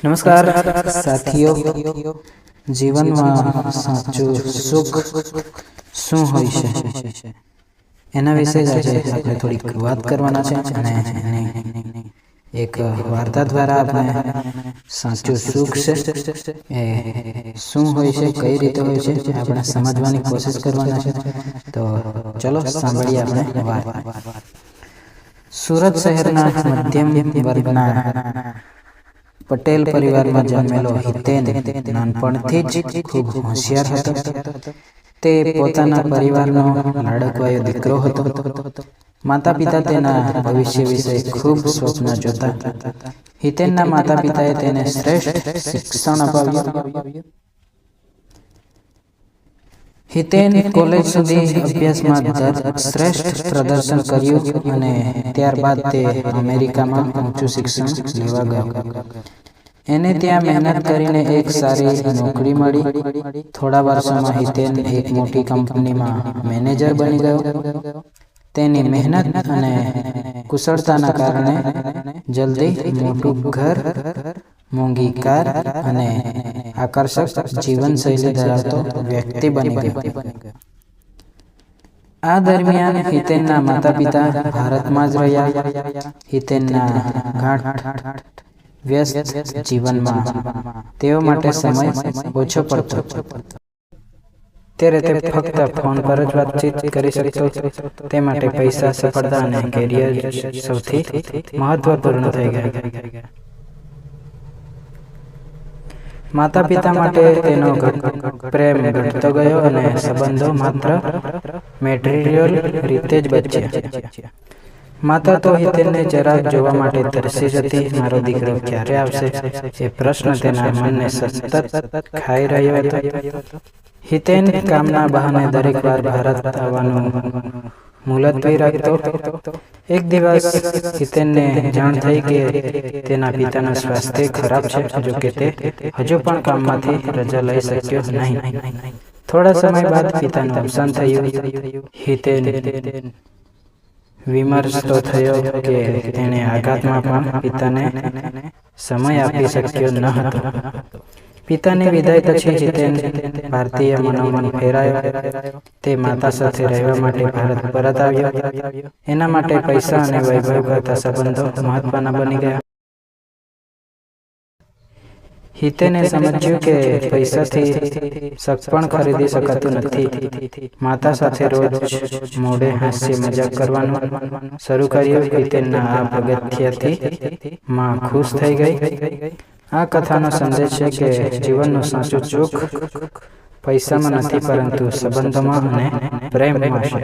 નમસ્કાર સાથીઓ, જીવનમાં સાચું સુખ શું હોય છે એના વિશે જ આજે આપણે થોડીક વાત કરવાના છે અને એક વાર્તા દ્વારા આપણે સાચું સુખ છે એ શું હોય છે, કઈ રીતે હોય છે આપણે સમજવાની કોશિશ કરવાના છે. તો ચલો સાંભળીએ આપણે વાત. સુરત શહેરના મધ્યમ વર્ગના પટેલ પરિવારમાં જન્મેલો હિતેન નાનપણથી જ ખૂબ હોશિયાર હતો. તે પોતાના પરિવારનો લાડકવાયો દીકરો હતો. માતા પિતા તેના ભવિષ્ય વિશે ખૂબ સ્વપ્ન જોતા. હિતેનના માતા પિતાએ તેને શ્રેષ્ઠ શિક્ષણ અપાવ્યું. હિતેન કોલેજ સુધી અભ્યાસમાં શ્રેષ્ઠ પ્રદર્શન કર્યું અને ત્યારબાદ તે અમેરિકામાં ઊંચું શિક્ષણ લેવા ગયો. એને ત્યાં મહેનત કરીને એક સારી નોકરી મળી. થોડા વર્ષોમાં હિતેન એક મોટી કંપનીમાં મેનેજર બની ગયો. તેની મહેનત અને કુશળતાના કારણે જલ્દી મોટું ઘર, મોંઘી કાર અને આકર્ષક જીવનશૈલી ધરાવતો વ્યક્તિ બની ગયો. આ દરમિયાન હિતેનના માતા પિતા ભારતમાં જ રહ્યા. હિતેનના ગાઢ વ્યસ્ત જીવનમાં તેઓ માટે સમય ઓછો પડતો. ત્યારે તે ફક્ત ફોન પર જ વાતચીત કરી શકતો. તે માટે પૈસા, સફળતા અને કેરિયર સૌથી મહત્વપૂર્ણ થઈ ગયા. માતા પિતા માટે તેનો પ્રેમ ઘટતો ગયો અને સંબંધો માત્ર મેટેરિયલ રીતે જ બચ્યા. માતા તો હિતેનને જરાક જોવા માટે તરસી જતી. મારો દીકરો ક્યારે આવશે એ પ્રશ્ન તેના મનને સતત ખાઈ રહ્યો હતો. હિતેન કામના બહાને દરેક વાર ભારત આવવાનું મુલતવી રાખતો. એક દિવસ હિતેનને જાણ થઈ કે તેના પિતાનું સ્વાસ્થ્ય ખરાબ છે. જો કે તે હજુ પણ કામમાંથી રજા લઈ શક્યો નહીં. થોડા સમય બાદ પિતાનું અવસાન થયું. હિતેન વિમર્શ તો થયો કે તેણે આઘાતમાં પણ પિતાને સમય આપી શક્યો ન હતો. પિતાની વિદાય પછી હિતેન ભારતીય મનોમન ફેરાયો. તે માતા સાથે રહેવા માટે ભારત પરત આવ્યો. એના માટે પૈસા અને વૈભવ કરતા સંબંધો મહત્વના બની ગયા. હિતેને સમજ્યું કે પૈસાથી શક પણ ખરીદી શકાતું નથી. માતા સાથે રોજ મોડે હાસ્ય મજાક કરવાનું શરૂ કર્યું. હિતેનના આ પગથિયાથી માં ખુશ થઈ ગઈ. આ કથાનો સંદેશ છે કે જીવનનું સાચું સુખ પૈસામાં નથી, પરંતુ સંબંધોમાં અને પ્રેમમાં છે.